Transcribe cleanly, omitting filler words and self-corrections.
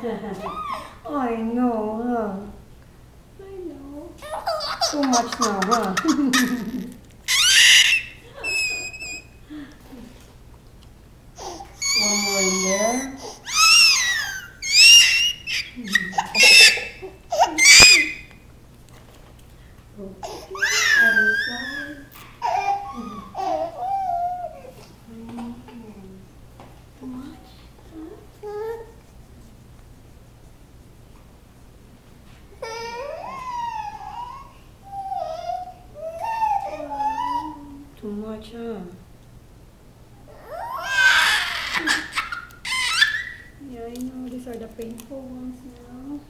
I know, huh? I know. Too much now, huh? One more in there. Other side. Too much? Too much, huh? Yeah, I know. These are the painful ones now.